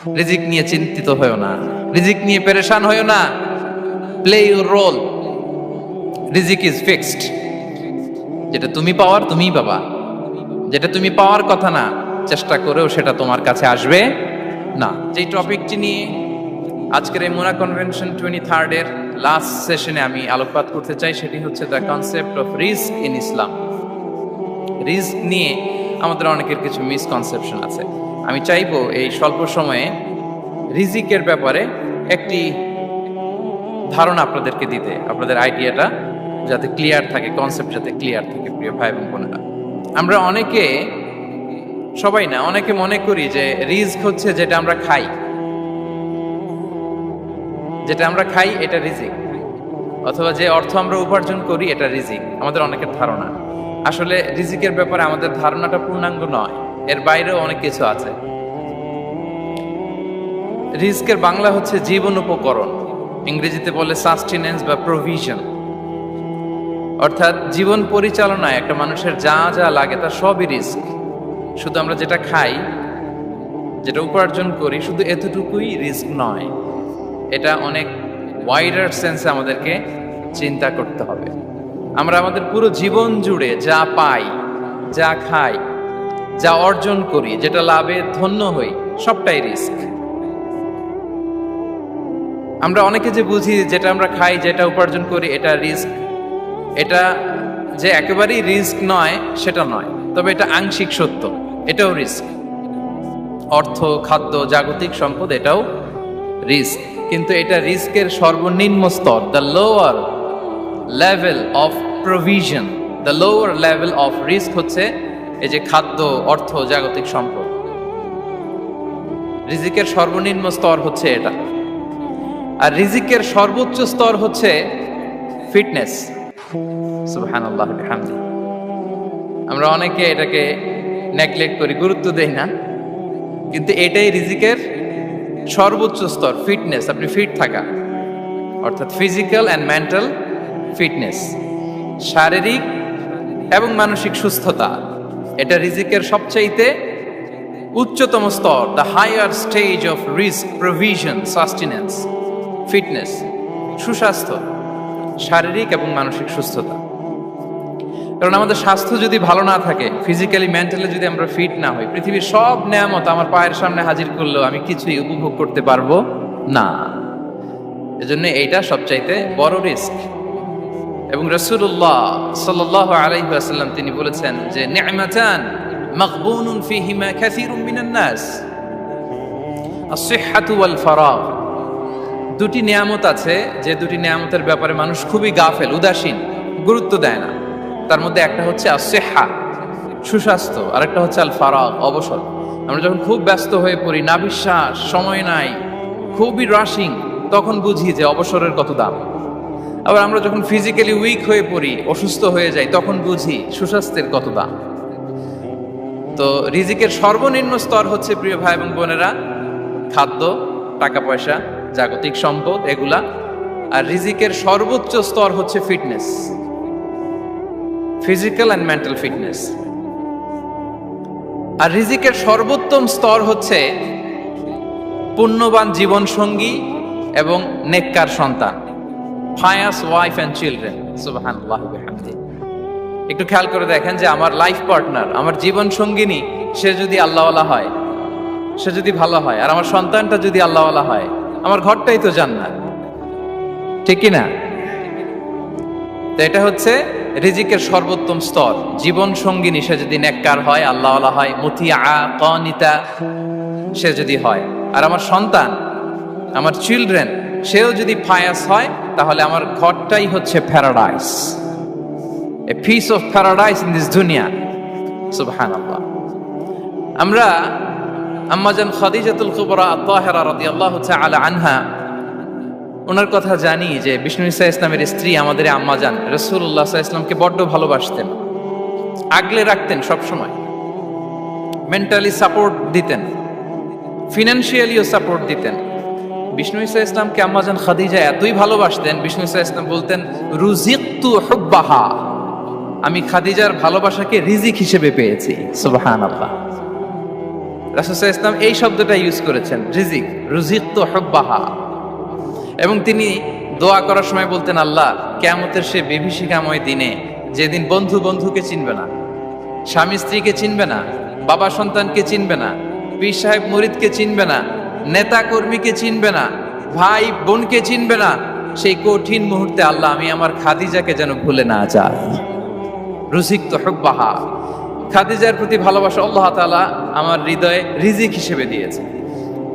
রিজিক নিয়ে চিন্তিত হয়েও না, রিজিক নিয়ে পেরেশান হয়েও না। Play your role. রিজিক ইজ ফিক্সড। যেটা তুমি পাওয়ার তুমিই পাবা, যেটা তুমি পাওয়ার কথা না চেষ্টা করেও সেটা তোমার কাছে আসবে না। যেই টপিকটি নিয়ে আজকের এই মুনা কনভেনশন 23rd এর লাস্ট সেশনে আমি আলোকপাত করতে চাই, সেটি হচ্ছে the concept of risk in Islam. Risk নিয়ে আমাদের অনেকের কিছু মিসকনসেপশন আছে। আমি চাইবো এই স্বল্প সময়ে রিজিকের ব্যাপারে একটি ধারণা আপনাদেরকে দিতে, আপনাদের আইডিয়াটা যাতে ক্লিয়ার থাকে, কনসেপ্ট যাতে ক্লিয়ার থাকে। প্রিয় ভাই এবং বোনেরা, আমরা অনেকে, সবাই না, অনেকে মনে করি যে রিস্ক হচ্ছে যেটা আমরা খাই, যেটা আমরা খাই এটা রিজিক, অথবা যে অর্থ আমরা উপার্জন করি এটা রিজিক। আমাদের অনেকের ধারণা। আসলে রিজিকের ব্যাপারে আমাদের ধারণাটা পূর্ণাঙ্গ নয়, এর বাইরেও অনেক কিছু আছে। রিস্কের বাংলা হচ্ছে জীবন উপকরণ, ইংরেজিতে বলে সাস্টেনেন্স বা প্রভিশন। অর্থাৎ জীবন পরিচালনায় একটা মানুষের যা যা লাগে তার সবই রিস্ক। শুধু আমরা যেটা খাই, যেটা উপার্জন করি, শুধু এতটুকুই রিস্ক নয়। এটা অনেক ওয়াইডার সেন্সে আমাদেরকে চিন্তা করতে হবে। আমরা আমাদের পুরো জীবন জুড়ে যা পাই, যা খাই, যা অর্জন করি, যেটা লাভে ধন্য হই, সবটাই রিস্ক। আমরা অনেকে যে বুঝি যেটা আমরা খাই, যেটা উপার্জন করি এটা রিস্ক, এটা যে একেবারেই রিস্ক নয় সেটা নয়, তবে এটা আংশিক সত্য, এটাও রিস্ক। অর্থ, খাদ্য, জাগতিক সম্পদ, এটাও রিস্ক। কিন্তু এটা রিস্কের সর্বনিম্ন স্তর, the lower level of provision, the lower level of risk হচ্ছে এই যে খাদ্য, অর্থ, জাগতিক সম্পদ। রিজিকের সর্বনিম্ন স্তর হচ্ছে এটা। আর রিজিকের সর্বোচ্চ স্তর হচ্ছে ফিটনেস। সুবহানাল্লাহ বিহামদি। আমরা অনেকে এটাকে নেগলেক্ট করি, গুরুত্ব দেই না, কিন্তু এটাই রিজিকের সর্বোচ্চ স্তর, ফিটনেস। আপনি ফিট থাকা, অর্থাৎ ফিজিক্যাল অ্যান্ড মেন্টাল ফিটনেস, শারীরিক এবং মানসিক সুস্থতা, এটা রিজিকের সবচাইতে উচ্চতম স্তর, the higher stage of risk, provision, sustenance, fitness, সুস্বাস্থ্য, শারীরিক এবং মানসিক সুস্থতা। কারণ আমাদের স্বাস্থ্য যদি ভালো না থাকে, ফিজিক্যালি মেন্টালি যদি আমরা ফিট না হই, পৃথিবীর সব নেয়ামত আমার পায়ের সামনে হাজির করলেও আমি কিছুই উপভোগ করতে পারবো না। এজন্য এইটা সবচাইতে বড় রিস্ক। এবং রাসূলুল্লাহ সাল্লাল্লাহু আলাইহি ওয়াসাল্লাম তিনি বলেছেন যে নি'মাতান মাগবুনুন ফীহিমা কাসীরুম মিনান নাস, আস-সিহহাতু ওয়াল ফারাগ। দুটি নিয়ামত আছে যে দুটি নিয়ামতের ব্যাপারে মানুষ খুবই গাফেল, উদাসীন, গুরুত্ব দেয় না। তার মধ্যে একটা হচ্ছে আস-সিহহা, সুস্বাস্থ্য, আর একটা হচ্ছে আল ফারাগ, অবসর। আমরা যখন খুব ব্যস্ত হয়ে পড়ি, নাভিশ্বাস, সময় নাই, খুবই রাশিং, তখন বুঝি যে অবসরের কত দাম। আবার আমরা যখন ফিজিক্যালি উইক হয়ে পড়ি, অসুস্থ হয়ে যাই, তখন বুঝি সুস্বাস্থ্যের কত দাম। তো রিজিকের সর্বনিম্ন স্তর হচ্ছে, প্রিয় ভাই এবং বোনেরা, খাদ্য, টাকা পয়সা, জাগতিক সম্পদ, এগুলা। আর রিজিকের সর্বোচ্চ স্তর হচ্ছে fitness, physical and mental fitness. আর রিজিকের সর্বোত্তম স্তর হচ্ছে পুণ্যবান জীবন সঙ্গী এবং নেককার সন্তান, ফায়াস ওয়াইফ অ্যান্ড চিলড্রেন। সুবহানাল্লাহ বিহামদি। একটু খেয়াল করে দেখেন যে আমার লাইফ পার্টনার, আমার জীবন সঙ্গিনী, সে যদি আল্লাহওয়ালা হয়, সে যদি ভালো হয়, আর আমার সন্তানটা যদি আল্লাহওয়ালা হয়, আমার ঘরটাই তো জান্নাত, ঠিক কি না? তো এটা হচ্ছে রিজিকের সর্বোত্তম স্তর। জীবন সঙ্গিনী সে যদি নেককার হয়, আল্লাহওয়ালা হয়, মুতিয়া কানিতা সে যদি হয়, আর আমার সন্তান, আমার চিলড্রেন, সেও যদি ফায়াস হয়, তাহলে আমার ঘরটাই হচ্ছে paradise, a piece of paradise in this দুনিয়া। সুবহানাল্লাহ। আমরা আম্মাজান খাদিজাতুল কুবরা আত-তাহিরা রাদিয়াল্লাহু তাআলা আনহা, ওনার কথা জানি যে বিষ্ণু ঈসা ইসলামের স্ত্রী আমাদের আম্মাজান রাসূলুল্লাহ সাল্লাল্লাহু আলাইহি ওয়াসাল্লামকে বড্ড ভালোবাসতেন, আগলে রাখতেন সব সময়, মেন্টালি সাপোর্ট দিতেন, ফিনান্সিয়ালিও সাপোর্ট দিতেন। বিষ্ণু ঈসা ইসলামকে আম্মাজান খাদিজা এতই ভালোবাসতেন, বিষ্ণু ঈসা ইসলাম বলতেন, রুজিকতু হুব্বাহা, আমি খাদিজার ভালোবাসাকে রিজিক হিসেবে পেয়েছি। সুবহানাল্লাহ। রাসূল সাল্লাল্লাহু আলাইহি ওয়াসাল্লাম এই শব্দটা ইউজ করেছেন, রিজিক, রুজিকতু হুব্বাহা। এবং তিনি দোয়া করার সময় বলতেন, আল্লাহ, কিয়ামতের সে বিভীষিকাময় দিনে যেদিন বন্ধু বন্ধুকে চিনবে না, স্বামী স্ত্রীকে চিনবে না, বাবা সন্তানকে চিনবে না, পীর সাহেব মুরিদকে চিনবে না, নেতা কর্মীকে চিনবে না, ভাই বোনকে চিনবে না, সেই কঠিন মুহূর্তে আল্লাহ আমি আমার খাদিজাকে যেন ভুলে না যাই। রুজিকতু হুব্বাহা, খাদিজার প্রতি ভালোবাসা আল্লাহ তাআলা আমার হৃদয়ে রিজিক হিসেবে দিয়েছে।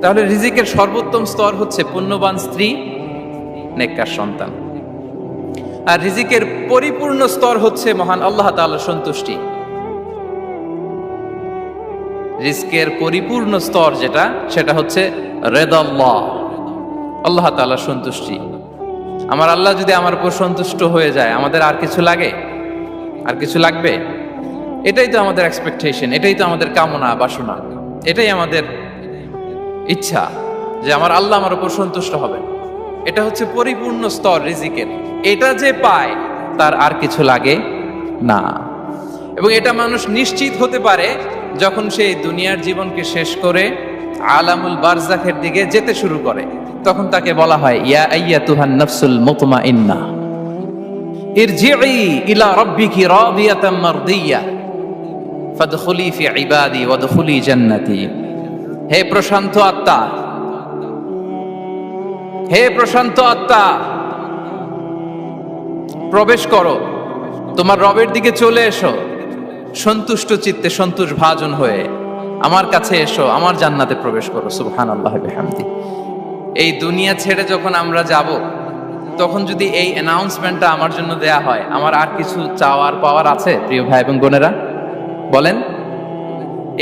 তাহলে রিজিকের সর্বোত্তম স্তর হচ্ছে পুণ্যবান স্ত্রী, নেককার সন্তান। আর রিজিকের পরিপূর্ণ স্তর হচ্ছে মহান আল্লাহ তাআলার সন্তুষ্টি। রিজকের পরিপূর্ণ স্তর যেটা, সেটা হচ্ছে রিদাল্লাহ, আল্লাহ তাআলার সন্তুষ্টি। আমার আল্লাহ যদি আমার উপর সন্তুষ্ট হয়ে যায়, আমাদের আর কিছু লাগে? আর কিছু লাগবে? এটাই তো আমাদের এক্সপেকটেশন, এটাই তো আমাদের কামনা বাসনা, এটাই আমাদের ইচ্ছা যে আমার আল্লাহ আমার উপর সন্তুষ্ট হবে। এটা হচ্ছে পরিপূর্ণ স্তর রিজিকের। এটা যে পায় তার আর কিছু লাগে না। এবং এটা মানুষ নিশ্চিত হতে পারে যখন সে দুনিয়ার জীবনকে শেষ করে আলামুল বারজাখের দিকে যেতে শুরু করে। তখন তাকে বলা হয়, ইয়া আইয়াতুহান নাফসুল মুতমাইন্নাহ ইরজিই ইলা রাব্বিকি রাদিয়াতাম মারদিয়া ফাদখুলি ফি ইবাদি ওয়াদখুলি জান্নাতি। হে প্রশান্ত আত্মা, হে প্রশান্ত আত্মা, প্রবেশ করো, তোমার রবের দিকে চলে এসো, সন্তুষ্ট চিত্তে সন্তোষ ভাজন হয়ে আমার কাছে এসো, আমার জান্নাতে প্রবেশ করো। সুবহানাল্লাহি ওয়া বিহামদি। এই দুনিয়া ছেড়ে যখন আমরা যাব, তখন যদি এই অ্যানাউন্সমেন্টটা আমার জন্য দেয়া হয়, আমার আর কিছু চাওয়ার পাওয়ার আছে? প্রিয় ভাই এবং বোনেরা বলেন,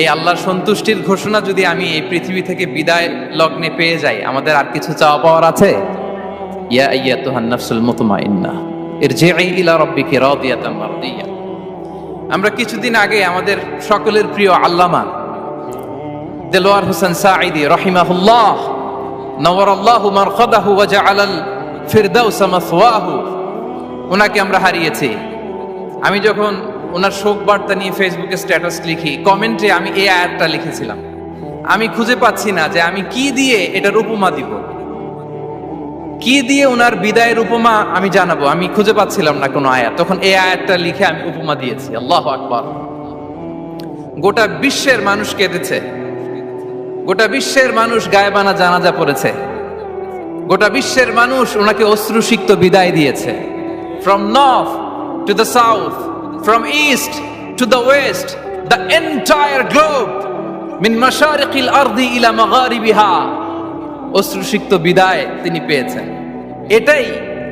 এই আল্লাহর সন্তুষ্টির ঘোষণা যদি আমি এই পৃথিবী থেকে বিদায় লগ্নে পেয়ে যাই, আমাদের আর কিছু চাওয়া পাওয়ার আছে? ইয়া আইয়াতুহান নাফসুল মুতমাইন্নাহ ইরজিই ইলা রাব্বিকি রাদিয়াতাম মারদিয়া। আমরা কিছুদিন আগে আমাদের সকলের প্রিয় আল্লামা দেলোয়ার হোসেন সাঈদী রাহিমাহুল্লাহ নওয়ারাল্লাহু মারকাদাহু ওয়া জাআলাল ফিরদাউসা মাসওয়াহু, ওনাকে আমরা হারিয়েছি। আমি যখন ওনার শোক বার্তা নিয়ে ফেসবুকে স্ট্যাটাস লিখি, কমেন্টে আমি এই আয়াতটা লিখেছিলাম। আমি খুঁজে পাচ্ছি না যে আমি কি দিয়ে এটার উপমা দিব, কি দিয়ে ওনার বিদায়ের উপমা আমি জানাবো। আমি খুঁজে পাচ্ছিলাম না কোনো আয়াত। তখন এই আয়াতটা লিখে আমি উপমা দিয়েছি। আল্লাহু আকবার। গোটা বিশ্বের মানুষ কেঁদেছে, গোটা বিশ্বের মানুষ গায়েবানা জানাজা পড়েছে, গোটা বিশ্বের মানুষ ওনাকে অশ্রুসিক্ত বিদায় দিয়েছে। From north to the south, from east to the west, the entire globe, min mashariqil ardi ila magharibiha, অশ্রুসিক্ত বিদায় তিনি পেয়েছেন। এটাই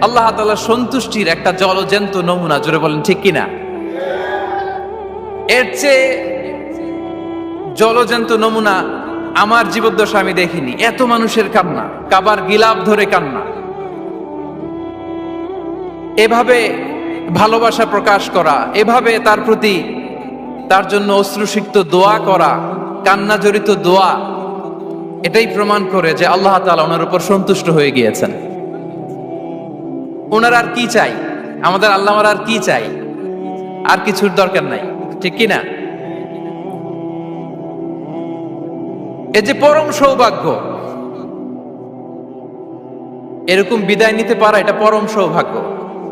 আল্লাহ তাআলার সন্তুষ্টির একটা জলজ্যান্ত নমুনা। জোরে বলেন ঠিক কিনা? এর চেয়ে জলজ্যান্ত নমুনা আমার জীবদ্দশা আমি দেখিনি। এত মানুষের কান্না, কাবার গিলাফ ধরে কান্না, এভাবে ভালোবাসা প্রকাশ করা, এভাবে তার প্রতি তার জন্য অশ্রুসিক্ত দোয়া করা, কান্না জড়িত দোয়া, এটাই প্রমাণ করে যে আল্লাহ তাআলা ওনার উপর সন্তুষ্ট হয়ে গিয়েছেন। ওনার আর কি চাই? আমাদের আল্লাহ আর কি চাই? আর কিছুর দরকার নাই, ঠিক কি না? এই যে পরম সৌভাগ্য, এরকম বিদায় নিতে পারা, এটা পরম সৌভাগ্য।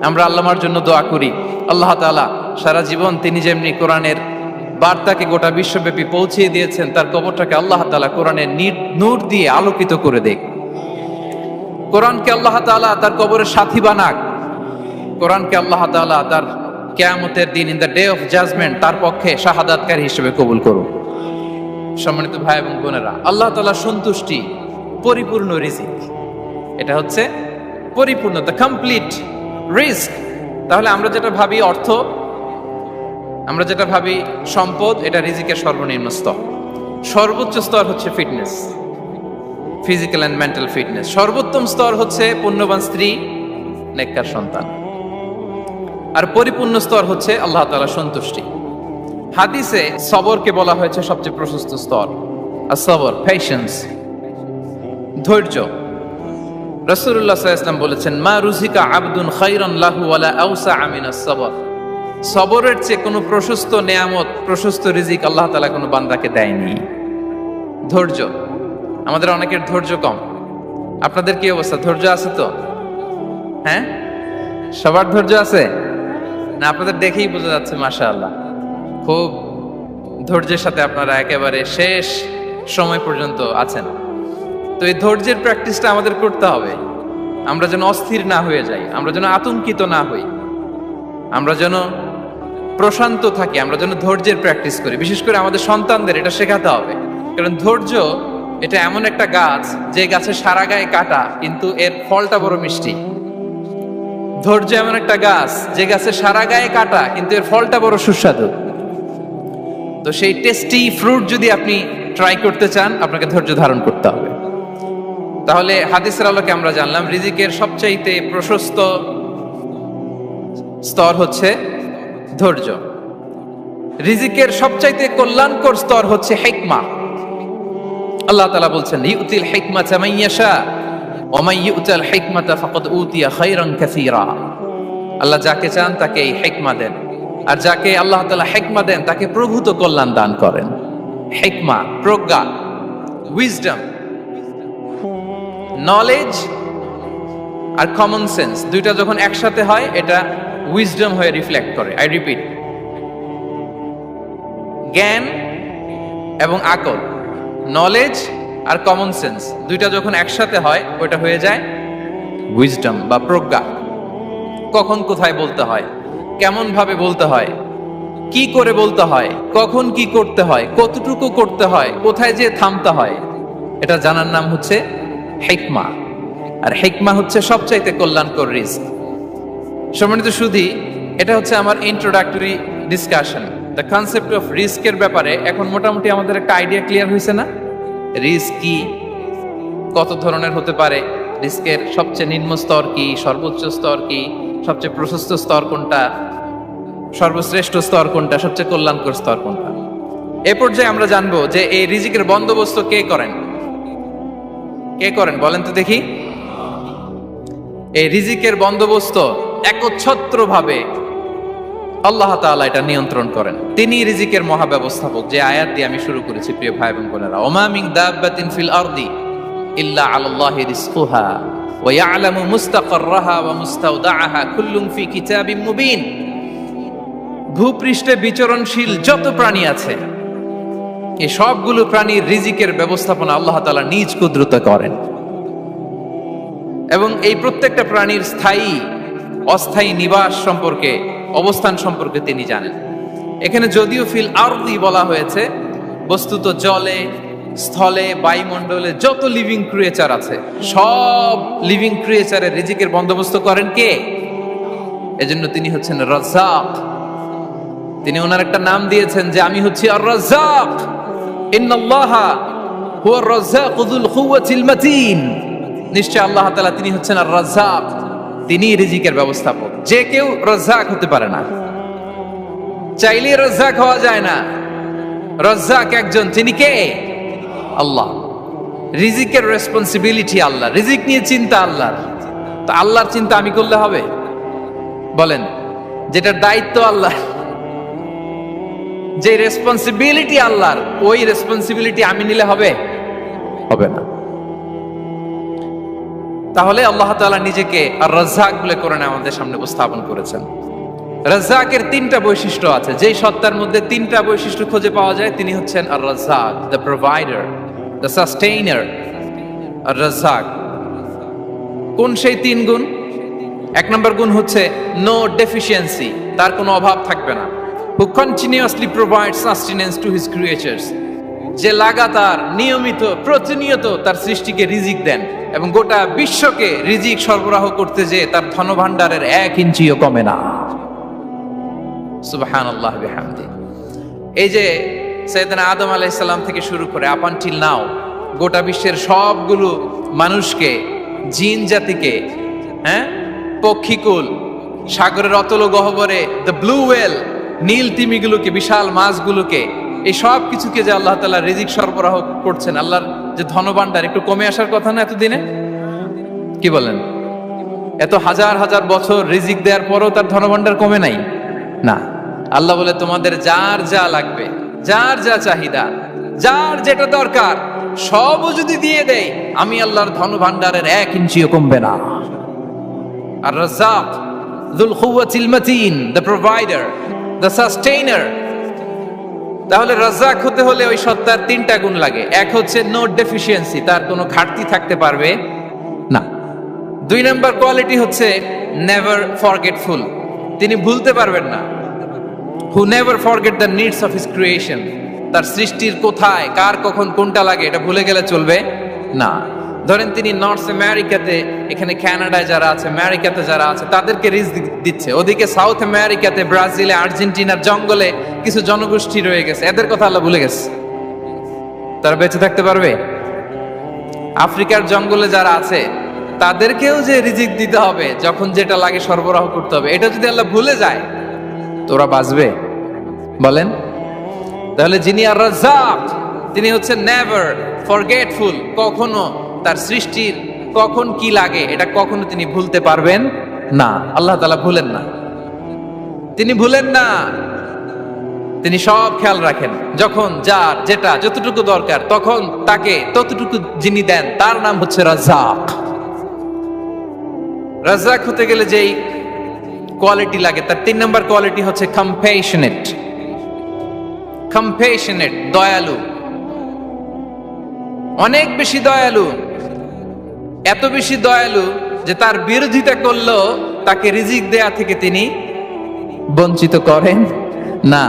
আমরা আল্লাহর জন্য দোয়া করি, আল্লাহ তাআলা সারা জীবন তিনি যেমনি কোরআনের বার্তাকে গোটা বিশ্বব্যাপী পৌঁছিয়ে দিয়েছেন, তার কবরটাকে আল্লাহ তাআলা কোরআনের নূর দিয়ে আলোকিত করে দেখ। কোরআনকে আল্লাহ তাআলা তার কবরের সাথী বানাক। কোরআনকে আল্লাহ তাআলা তার কিয়ামতের দিন, in the day of judgement, তার পক্ষে শাহাদাতকারী হিসেবে কবুল করুন। সম্মানিত ভাই এবং বোনেরা, আল্লাহ তাআলার সন্তুষ্টি পরিপূর্ণ রিজিক। এটা হচ্ছে পরিপূর্ণ, দ্য কমপ্লিট রিস্ক। তাহলে আমরা যেটা ভাবি অর্থ, আমরা যেটা ভাবি সম্পদ, এটা রিজিকের সর্বনিম্ন স্তর। সর্বোচ্চ স্তর হচ্ছে fitness, physical and mental fitness. সর্বোত্তম স্তর হচ্ছে পুণ্যবান স্ত্রী, নেককার সন্তান। আর পরিপূর্ণ স্তর হচ্ছে আল্লাহ তাআলার সন্তুষ্টি। হাদিসে সবরকে বলা হয়েছে সবচেয়ে প্রশস্ত স্তর। আর সবর, পেশেন্স, ধৈর্য। রাসূলুল্লাহ সাল্লাল্লাহু আলাইহি ওয়াসাল্লাম বলেছেন, মা রুজিকা আবদুন খায়রান লাহু ওয়ালা আওসা মিনাস সবর। সবরের চেয়ে কোনো প্রশস্ত নেয়ামত, প্রশস্ত রিজিক আল্লাহ তাআলা কোনো বান্দাকে দেয়নি। ধৈর্য। আমাদের অনেকের ধৈর্য কম। আপনাদের কি অবস্থা? ধৈর্য আছে তো? হ্যাঁ, সবার ধৈর্য আছে না? আপনাদের দেখেই বোঝা যাচ্ছে মাশাআল্লাহ, খুব ধৈর্যের সাথে আপনারা একেবারে শেষ সময় পর্যন্ত আছেন। তো এই ধৈর্যের প্র্যাকটিসটা আমাদের করতে হবে। আমরা যেন অস্থির না হয়ে যাই, আমরা যেন আতঙ্কিত না হই, আমরা যেন প্রশান্ত থাকি, আমরা যেন ধৈর্যের প্র্যাকটিস করি। বিশেষ করে আমাদের সন্তানদের এটা শেখাতে হবে। কারণ ধৈর্য এটা এমন একটা গাছ, যে গাছে সারা গায়ে কাটা কিন্তু এর ফলটা বড় মিষ্টি। ধৈর্য এমন একটা গাছ, যে গাছে সারা গায়ে কাটা কিন্তু এর ফলটা বড় সুস্বাদু। তো সেই টেস্টি ফ্রুট যদি আপনি ট্রাই করতে চান, আপনাকে ধৈর্য ধারণ করতে হবে। তাহলে হাদিসের আলোকে আমরা জানলাম রিজিকের সবচাইতে প্রশস্ত স্তর হচ্ছে ধৈর্য। রিজিকের সবচাইতে কল্যাণকর স্তর হচ্ছে হিকমা। আল্লাহ তাআলা বলছেন, ইউতিল হিকমাতা মান ইয়াশা ওয়া মান ইউতাল হিকমাতা ফাকাদ উতিয়া খায়রান কাসীরা। আল্লাহ যাকে চান তাকে এই হিকমা দেন, আর যাকে আল্লাহ তাআলা হিকমা দেন তাকে প্রভূত কল্যাণ দান করেন। হিকমা, প্রজ্ঞা, উইজডম, নলেজ আর কমন সেন্স দুইটা যখন একসাথে হয় এটা উইজডম হয়ে রিফ্লেক্ট করে। আই রিপিট, জ্ঞান এবং আকল, নলেজ আর কমন সেন্স দুইটা যখন একসাথে হয় ওটা হয়ে যায় উইজডম বা প্রজ্ঞা। কখন কোথায় বলতে হয়, কেমন ভাবে বলতে হয়, কি করে বলতে হয়, কখন কি করতে হয়, কতটুকু করতে হয়, কোথায় যে থামতে হয়, এটা জানার নাম হচ্ছে হিকমা। আর হিকমা হচ্ছে সবচাইতে কল্যাণকর রিস্ক। সম্মানিত সুধী, এটা হচ্ছে আমার introductory discussion. The concept of রিস্কের ব্যাপারে এখন মোটামুটি আমাদের একটা আইডিয়া ক্লিয়ার হয়েছে না? রিস্ক কি, কত ধরনের হতে পারে, রিস্কের সবচেয়ে নিম্ন স্তর কি, সর্বোচ্চ স্তর কি, সবচেয়ে প্রশস্ত স্তর কোনটা, সর্বশ্রেষ্ঠ স্তর কোনটা, সবচেয়ে কল্যাণকর স্তর কোনটা। এ পর্যায়ে আমরা জানবো যে এই রিজিকের বন্দোবস্ত কে করেন। কে করেন বলেন তো দেখি? এই রিজিকের বন্দোবস্ত একচ্ছত্র ভাবে আল্লাহ তাআলা এটা নিয়ন্ত্রণ করেন। তিনি রিজিকের মহাব্যবস্থাপক। যে আয়াত দিয়ে আমি শুরু করেছি প্রিয় ভাই এবং বোনেরা, ওমা মিন দাব্বাতিন ফিল আরদি ইল্লা আলাল্লাহি রিজকুহা ওয়া ইয়ালামু মুস্তাকাররাহা ওয়া মুস্তাওদাআহা কুল্লুন ফি কিতাবিম মুবিন। ভূপৃষ্ঠে বিচরণশীল যত প্রাণী আছে, এই সবগুলো প্রাণীর রিজিকের ব্যবস্থাপনা আল্লাহ তাআলা নিজ কুদরতে করেন, এবং এই প্রত্যেকটা প্রাণীর স্থায়ী অস্থায়ী নিবাস সম্পর্কে, অবস্থান সম্পর্কে তিনি জানেন। এখানে যদিও ফিল আরদি বলা হয়েছে, বস্তুত জলে, স্থলে, বায়ুমণ্ডলে যত লিভিং ক্রিয়েচার আছে সব লিভিং ক্রিয়েচারের রিজিকের বন্দোবস্ত করেন কে? এজন্য তিনি হচ্ছেন রাজ্জাক। তিনি ওনার একটা নাম দিয়েছেন যে আমি হচ্ছি আর রাজ্জাক, ইন্নাল্লাহা হুয়ার রাজ্জাকু যুল কুওয়াতিল মাতিন। নিশ্চয় আল্লাহ তাআলা তিনি হচ্ছেন আর রাজ্জাক, তিনি রিজিকের ব্যবস্থাপক। যে কেউ রাজ্জাক হতে পারে না, চাইলে রাজ্জাক হওয়া যায় না। রাজ্জাক একজন, তিনি কে? আল্লাহ। রিজিকের রেসপন্সিবিলিটি আল্লাহ, রিজিক নিয়ে চিন্তা আল্লাহর। তো আল্লাহর চিন্তা আমি করলে হবে? বলেন, যেটার দায়িত্ব আল্লাহ, যে রেসপন্সিবিলিটি আল্লাহর, ওই রেসপন্সিবিলিটি আমি নিলে হবে? হবে না। তাহলে আল্লাহ তাআলা নিজেকে আর রাজ্জাক বলে কোরআনে আমাদের সামনে উপস্থাপন করেছেন। রাজ্জাকের তিনটা বৈশিষ্ট্য আছে। যেই সত্তার মধ্যে তিনটা বৈশিষ্ট্য খুঁজে পাওয়া যায় তিনি হচ্ছেন আর রাজ্জাক, দ্য প্রোভাইডার, দ্য সাস্টেইনার। আর রাজ্জাক কোন সেই তিন গুণ? এক নম্বর গুণ হচ্ছে নো ডেফিসিয়েন্সি, তার কোনো অভাব থাকবে না। হু continuously provides sustenance to his creatures, যে লাগাতার, নিয়মিত, প্রতিনিয়ত তার সৃষ্টিকে রিজিক দেন এবং গোটা বিশ্বকে রিজিক সরবরাহ করতে যে তার ধনভাণ্ডারের 1 ইঞ্চিও কমে না। সুবহানাল্লাহ বিহামদি। এই যে সাইয়েদনা আদম আলাইহিস সালাম থেকে শুরু করে আপ আনটিল নাও গোটা বিশ্বের সবগুলো মানুষকে, জিন জাতিকে, পক্ষীকুল, সাগরের অতল গহ্বরে দ্য ব্লু ওয়েল, নীল তিমিগুলোকে, বিশাল মাছগুলোকে, এই সব কিছুকে যে আল্লাহ তাআলা রিজিক সরবরাহ করছেন, আল্লাহর যে ধনভাণ্ডার একটু কমে আসার কথা না এতদিনে? কি বলেন? এত হাজার হাজার বছর রিজিক দেওয়ার পরও তার ধনভাণ্ডার কমে নাই না। আল্লাহ বলে তোমাদের যার যা লাগবে, যার যা চাহিদা, যার যেটা দরকার সবও যদি দিয়ে দেয়, আমি আল্লাহর ধন ভান্ডারের 1 ইঞ্চিও কমবে না। আর Razzak যুল কুওয়াতিল মাতিন, the provider, the sustainer. তাহলে রাজ্জাক হতে হলে ওই সত্তার 3টা গুণ লাগে। এক হচ্ছে নো ডেফিসিয়েন্সি, তার কোনো ঘাটতি থাকতে পারবে না। 2 নম্বর কোয়ালিটি হচ্ছে নেভার ফরগেটফুল, তিনি ভুলতে পারবেন না। Who never forget the needs of his creation, তার সৃষ্টির কোথায় কার কখন কোনটা লাগে এটা ভুলে গেলে চলবে না। ধরেন তিনি নর্থ আমেরিকাতে, এখানে কানাডায় যারা আছে, আমেরিকাতে যারা আছে, তাদেরকে রিস্ক দিচ্ছে। ওদিকে সাউথ আমেরিকাতে, ব্রাজিলে, আর্জেন্টিনার জঙ্গলে কিছু জনগোষ্ঠী রয়ে গেছে, এদের কথা আল্লাহ ভুলে গেছে। তারা বেঁচে থাকতে পারবে? আফ্রিকার জঙ্গলে যারা আছে তাদেরকেও যে রিজিক দিতে হবে, যখন যেটা লাগে সরবরাহ করতে হবে, এটা যদি আল্লাহ ভুলে যায় তোরা বাঁচবে? বলেন। তাহলে যিনি আর রাজ্জাক, তিনি হচ্ছেন নেভার ফরগেটফুল, কখনো তার সৃষ্টির কখন কি লাগে এটা কখনো তিনি ভুলতে পারবেন না। আল্লাহ তাআলা ভুলেন না, তিনি ভুলেন না, তিনি সব খেয়াল রাখেন। যখন যার যেটা যতটুকু দরকার তখন তাকে ততটুকু যিনি দেন তার নাম হচ্ছে রাজ্জাক। রাজ্জাক হতে গেলে যেই কোয়ালিটি লাগে, তার 3 নম্বর কোয়ালিটি হচ্ছে কম্প্যাশনেট। কম্প্যাশনেট, দয়ালু, অনেক বেশি দয়ালু। এত বেশি দয়ালু যে তার বিরোধিতা করলেও তাকে রিজিক দেয়া থেকে তিনি বঞ্চিত করেন না।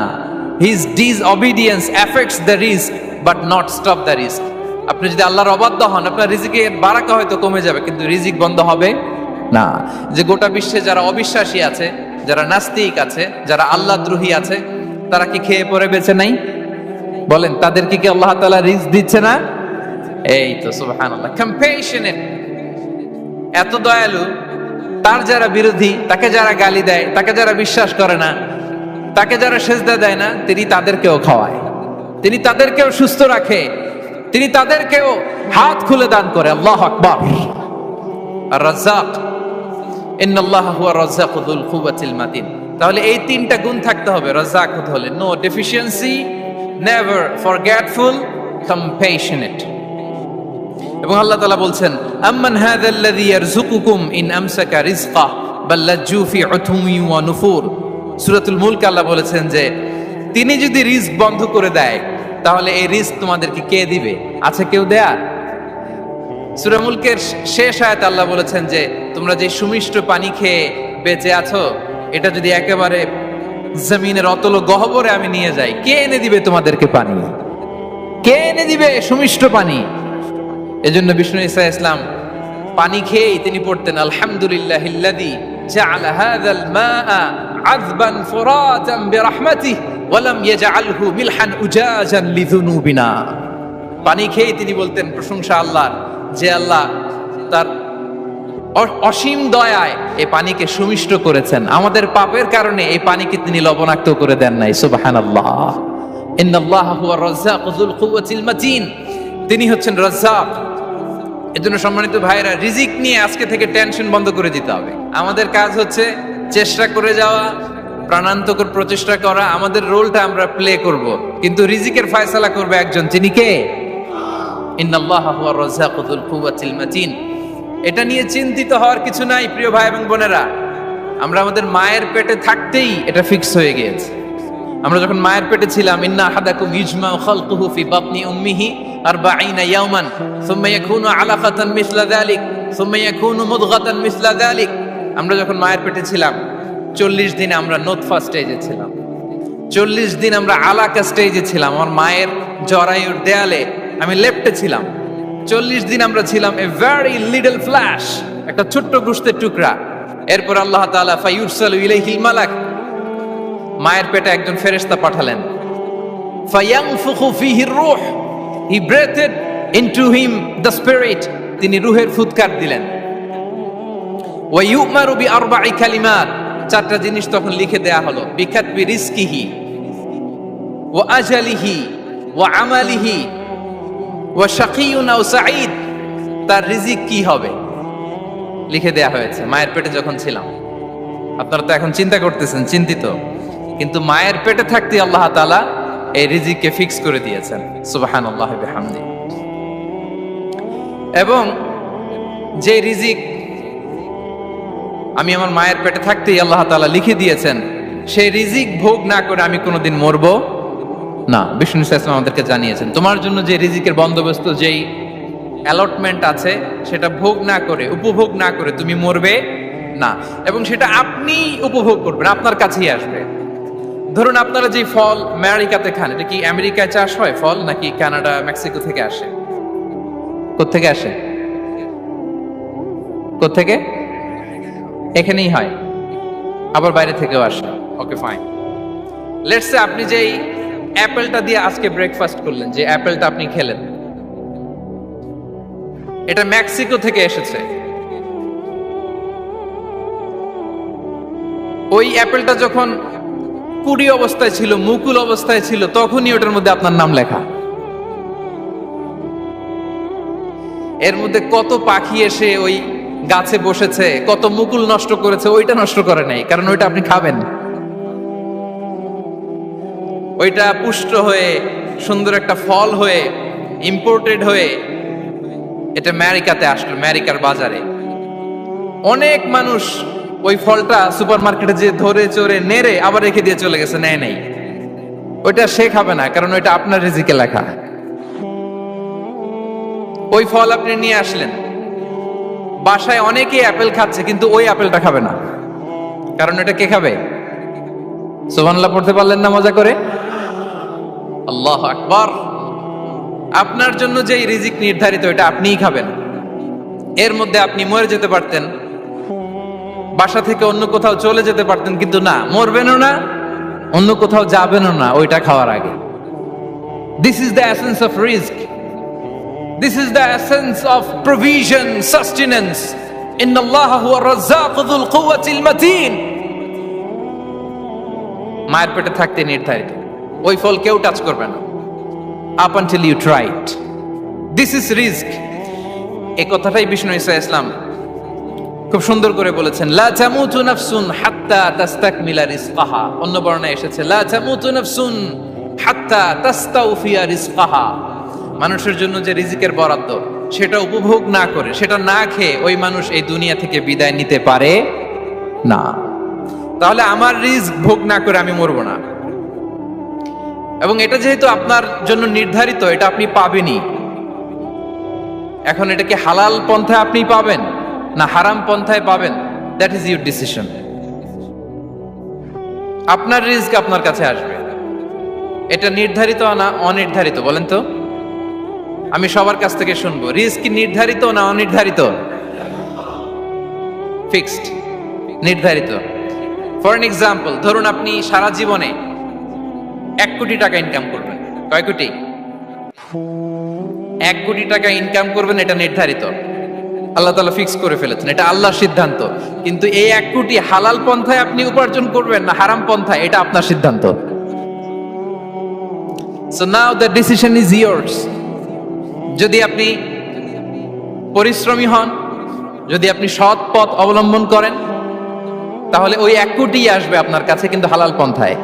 His disobedience effects the risk but not stop the risk. আপনি যদি আল্লাহর অবাধ্য হন, আপনার রিজিকের বারাকা হয়তো কমে যাবে, কিন্তু রিজিক বন্ধ হবে না। যে গোটা বিশ্বে যারা অবিশ্বাসী আছে, যারা নাস্তিক আছে, যারা আল্লাহদ্রোহী আছে, তারা কি খেয়ে পরে বেঁচে নাই? বলেন, তাদেরকে কি আল্লাহ তাআলা রিজক দিচ্ছে না? এই তো সুবহানাল্লাহ। কম্প্যাশনেট, এত দয়ালু, তার যারা বিরোধী, তাকে যারা গালি দেয়, তাকে যারা বিশ্বাস করে না, তাকে যারা সেজদা দেয় না, তিনি তাদেরকেও খাওয়ায়, তিনি তাদেরকেও সুস্থ রাখে, তিনি তাদেরকেও হাত খুলে দান করে। আল্লাহু আকবার। আর রাজ্জাক, ইন্নাল্লাহা হুয়া রাজ্জাকু যুল কুওয়াতিল মাতিন। তাহলে এই 3টা গুণ থাকতে হবে রাজ্জাক হতে হলে। No deficiency, never forgetful, compassionate. এবং আল্লাহ তাআলা বলছেন, আম্মান হাযাল্লাযী ইয়ারযুকুকুম ইন আমসাকা রিজকাহ বাল লাজ্জু ফি উতুমি ওয়া নুফুর। সূরাতুল মুলক আল্লাহ বলেছেন যে তিনি যদি রিজক বন্ধ করে দেয় তাহলে এই রিজক তোমাদেরকে কে দিবে? আছে কেউ দেয়া? সূরা মুলকের শেষ আয়াতে আল্লাহ বলেছেন যে তোমরা যে সুমিষ্ট পানি খেয়ে বেঁচে আছো, এটা যদি একেবারে জমিনের অতল গহ্বরে আমি নিয়ে যাই, কে এনে দিবে তোমাদেরকে পানি? কে এনে দিবে সুমিষ্ট পানি? এজন্য বিষ্ণু ঈসা ইসলাম পানি খেয়েই তিনি পড়তেন, আলহামদুলিল্লাহিল্লাযী জাআলা হাযাল মাআ আযবান ফুরাতান বিরাহমাতিহি ওয়া লাম ইয়াজআলহু মিলহান উজাজান লিযুনুবিনা। পানি খেয়েই তিনি বলতেন প্রশংসা আল্লাহর, যে আল্লাহ তার অসীম দয়ায় এই পানিকে সুমিষ্ট করেছেন, আমাদের পাপের কারণে এই পানিকে তিনি লবণাক্ত করে দেন নাই। সুবহানাল্লাহ। ইন্নাল্লাহা হুয়ার রাজ্জাকু যুল কুওয়াতিল মাতিন, তিনি হচ্ছেন রাজ্জাক। এজন্য সম্মানিত ভাইরা, রিজিক নিয়ে আজকে থেকে টেনশন বন্ধ করে দিতে হবে। আমাদের কাজ হচ্ছে চেষ্টা করে যাওয়া, প্রাণান্তকর প্রচেষ্টা করা, আমাদের রোলটা আমরা প্লে করব, কিন্তু রিজিকের ফয়সালা করবে একজন, তিনি কে? ইন্নাল্লাহা হুয়ার রাজ্জাকু যুল কুওয়াতিল মাতিন। এটা নিয়ে চিন্তিত হওয়ার কিছু নাই প্রিয় ভাই এবং বোনেরা। আমরা আমাদের মায়ের পেটে থাকতেই এটা ফিক্স হয়ে গিয়েছে। আমরা যখন মায়ের পেটে ছিলাম, ইন্না আহাদাকুম ইজমাউ খালকুহু ফি বাতনি উম্মিহি 40 ইয়াওমান সুম্মা ইয়াকুনু আলাকাতান মিসলা যালিক সুম্মা ইয়াকুনু মুদগাতান মিসলা যালিক। আমরা যখন মায়ের পেটে ছিলাম 40 দিন আমরা নুতফা স্টেজে ছিলাম, 40 দিন আমরা আলাকা স্টেজে ছিলাম। আমার মায়ের জরায়ুর দেয়ালে আমি লেপ্টে ছিলাম। 40 দিন আমরা ছিলাম এ ভেরি লিটল ফ্ল্যাশ, একটা ছোট্ট গোশতের টুকরা। এরপর আল্লাহ তাআলা ফায়ুরসালু ইলাইহিল মালাক, মায়ের পেটে একজন ফেরেশতা পাঠালেন। ফায়ানফুখু ফিহির রূহ, he breathed into him the spirit, তিনি রূহের ফুৎকার দিলেন। ওয়া ইউমারু বিআরবা'i কালিমাত, 4টা জিনিস তখন লিখে দেয়া হলো। বিকাতবি রিজকিহি ওয়া আজালিহি ওয়া আমালিহি ওয়া শাকিয়ুন আও সাঈদ, তার রিজিক কি হবে লিখে দেয়া হয়েছে মায়ের পেটে যখন ছিলাম। আপনারা তো এখন চিন্তা করতেছেন, চিন্তিত, কিন্তু মায়ের পেটে থাকতে আল্লাহ তাআলা এই রিজিককে ফিক্স করে দিয়েছেন। সুবহানাল্লাহি ওয়া বিহামদিহি। এবং যে রিজিক আমি আমার মায়ের পেটে থাকতেই আল্লাহ তাআলা লিখে দিয়েছেন, সেই রিজিক ভোগ না করে আমি কোনোদিন মরবো না। বিষ্ণু ইসলাম আমাদেরকে জানিয়েছেন, তোমার জন্য যে রিজিকের বন্দোবস্ত, যেই অ্যালটমেন্ট আছে, সেটা ভোগ না করে, উপভোগ না করে তুমি মরবে না। এবং সেটা আপনি উপভোগ করবেন, আপনার কাছেই আসবে। ধরুন আপনারা যে ফল আমেরিকাতে খান, এটা কি আমেরিকায় চাষ হয় ফল, নাকি কানাডা, মেক্সিকো থেকে আসে? কোত্থেকে আসে? কোত্থেকে? এখানেই হয়, আবার বাইরে থেকেও আসে। ওকে, ফাইন। লেটস সে আপনি যেই অ্যাপেলটা দিয়ে আজকে ব্রেকফাস্ট করলেন, যে অ্যাপেলটা আপনি খেলেন, এটা মেক্সিকো থেকে এসেছে। ওই অ্যাপেলটা যখন কুড়ি অবস্থায় ছিল, মুকুল অবস্থায় ছিল, তখনই ওটার মধ্যে আপনার নাম লেখা। এর মধ্যে কত পাখি এসে ওই গাছে বসেছে, কত মুকুল নষ্ট করেছে, ওইটা নষ্ট করে নাই, কারণ ওইটা আপনি খাবেন। ওইটা পুষ্ট হয়ে সুন্দর একটা ফল হয়ে ইম্পোর্টেড হয়ে এটা আমেরিকাতে আসলো, আমেরিকার বাজারে। অনেক মানুষ ওই ফলটা সুপার মার্কেটে যে ধরে চড়ে নেড়ে আবার রেখে দিয়ে চলে গেছে, নেয় নাই। ওইটা সে খাবে না, কারণ ওইটা আপনার রিজিকে লেখা। ওই ফল আপনি নিয়ে আসলেন, বাসায় অনেকেই অ্যাপেল খাচ্ছে, কিন্তু ওই অ্যাপেলটা খাবে না, কারণ এটা কে খাবে? সুবহানাল্লাহ পড়তে পারলেন না মজা করে? আল্লাহু আকবার। আপনার জন্য যে রিজিক নির্ধারিত, এটা আপনিই খাবেন। এর মধ্যে আপনি মরে যেতে পারতেন, বাসা থেকে অন্য কোথাও চলে যেতে পারতেন, কিন্তু না, মরবেনও না, অন্য কোথাও যাবেনও না ওইটা খাওয়ার আগে। This is the essence of risk, this is the essence of provision, sustenance. ইন্নাল্লাহা হুয়া রাজ্জাকু যুল কুওয়াতিল মাতিন। মায়ের পেটে থাকতে নির্ধারিত, ওই ফল কেউ টাচ করবে না up until you try it. This is risk. এই কথাটাই বিষ্ণু ঈসা ইসলাম খুব সুন্দর করে বলেছেন, লা তামুতু নাফসুন হাত্তা তাস্তাকমিলা রিজকাহা। অন্য বর্ণনায় এসেছে লা তামুতু নাফসুন হাত্তা তাস্তাউফিয়া রিজকাহা। মানুষের জন্য যে রিজিকের বরাদ্দ, সেটা উপভোগ না করে, সেটা না খেয়ে ওই মানুষ এই দুনিয়া থেকে বিদায় নিতে পারে না। তাহলে আমার রিস্ক ভোগ না করে আমি মরবো না। এবং এটা যেহেতু আপনার জন্য নির্ধারিত, এটা আপনি পাবেনই। এখন এটা কি হালাল পন্থায় আপনি পাবেন না হারাম পন্থায় পাবেন, দ্যাট ইজ ইউর ডিসিশন। আপনার রিস্ক আপনার কাছে আসবে। এটা নির্ধারিত না অনির্ধারিত? বলেন তো, আমি সবার কাছ থেকে শুনবো, রিস্ক কি নির্ধারিত না অনির্ধারিত? ফিক্সড, নির্ধারিত। ফর এন এক্সাম্পল, ধরুন আপনি সারা জীবনে 1 কোটি টাকা ইনকাম করবেন। কয় কোটি? 1 কোটি টাকা ইনকাম করবেন, এটা নির্ধারিত, আল্লাহ তাআলা ফিক্স করে ফেলেছেন, এটা আল্লাহর সিদ্ধান্ত। কিন্তু এই 1 কোটি হালাল পন্থায় আপনি উপার্জন করবেন না হারাম পন্থায়, এটা আপনার সিদ্ধান্ত। So now the decision is years. যদি আপনি পরিশ্রমী হন, যদি আপনি সৎ পথ অবলম্বন করেন, তাহলে ওই 1 কোটি আসবে আপনার কাছে, কিন্তু হালাল পন্থায়।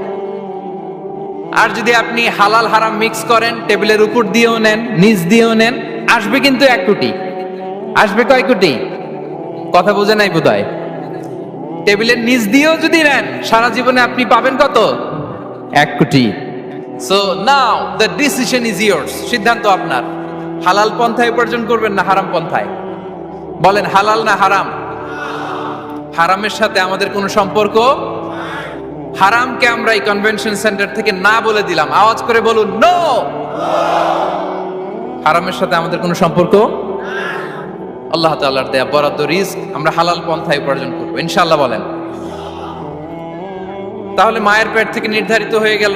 আর যদি আপনি হালাল হারাম মিক্স করেন, টেবিলের উপর দিয়েও নেন, নিচ দিয়েও নেন, আসবে কিন্তু 1 কোটি। আসবে কয় কোটি? কথা বোঝে নাই বোধহয়। টেবিলের নিচ দিয়েও যদি নেন, সারা জীবনে আপনি পাবেন কত? 1 কোটি। So now the decision is years. সিদ্ধান্ত আপনার। হালাল পন্থায় উপার্জন করবেন না হারাম পন্থায়? বলেন, হালাল না হারাম? হারামের সাথে আমাদের কোনো সম্পর্ক? হারামকে আমরা এই কনভেনশন সেন্টার থেকে না বলে দিলাম, আওয়াজ করে বলুন নো। হারামের সাথে আমাদের কোনো সম্পর্ক? আল্লাহ তাআলার দেয়া বরাদ্দ রিস্ক আমরা হালাল পন্থায় উপার্জন করবো ইনশাআল্লাহ। বলেন। তাহলে মায়ের পেট থেকে নির্ধারিত হয়ে গেল,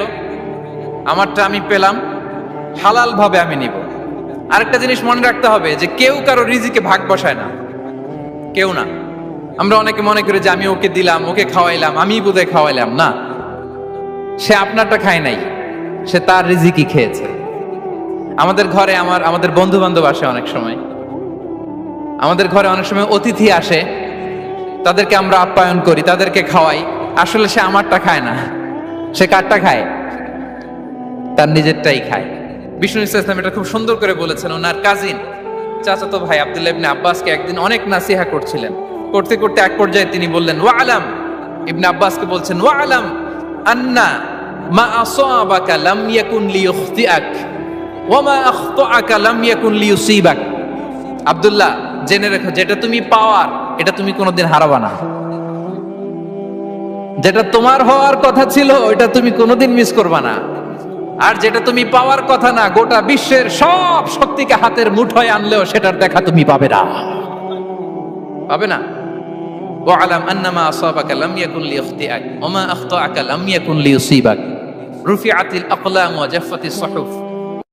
আমারটা আমি পেলাম, হালাল ভাবে আমি নিব। আরেকটা জিনিস মনে রাখতে হবে যে কেউ কারো রিজিকে ভাগ বসায় না, কেউ না। আমরা অনেকে মনে করি যে আমি ওকে দিলাম, ওকে খাওয়াইলাম, আমি বোধহয় খাওয়াইলাম। না, সে আপনারটা খায় নাই, সে তার রিজিকই খেয়েছে। আমাদের ঘরে আমাদের বন্ধু বান্ধব আসে, অনেক সময় আমাদের ঘরে অনেক সময় অতিথি আসে, তাদেরকে আমরা আপ্যায়ন করি, তাদেরকে খাওয়াই। আসলে সে আমারটা খায় না, সে কারটা খায়? তার নিজেরটাই খায়। বিষ্ণু ইসলাম এটা খুব সুন্দর করে বলেছেন। ওনার কাজিন চাচাতো ভাই আব্দুল্লাহ ইবনে আব্বাসকে একদিন অনেক নাসিহা করছিলেন। করতে করতে এক পর্যায়ে তিনি বললেন, ওয়া আলাম, ইবনে আব্বাসকে বলছেন, ওয়া আলাম আন্না মা আসাবাকা লাম ইয়াকুন লিইখতিআক ওয়া মা আখতাআকা লাম ইয়াকুন লিইউসিবাক। আব্দুল্লাহ, জেনে রেখো, যেটা তুমি পাওয়ার এটা তুমি কোনোদিন হারাবা না। যেটা তোমার হওয়ার কথা ছিল ওইটা তুমি কোনোদিন মিস করবা না। আর যেটা তুমি পাওয়ার কথা না, গোটা বিশ্বের সব শক্তিকে হাতের মুঠোয় আনলেও সেটার দেখা তুমি পাবে না, পাবে না। ওয়ালাম আন্নামা আসাবাকা লাম ইয়াকুন লিইখতিআক ওয়া মা আখতাআকা লাম ইয়াকুন লিইউসিবাক রুফিআতিল আকলাম ওয়া জাফফাতিস সুহুফ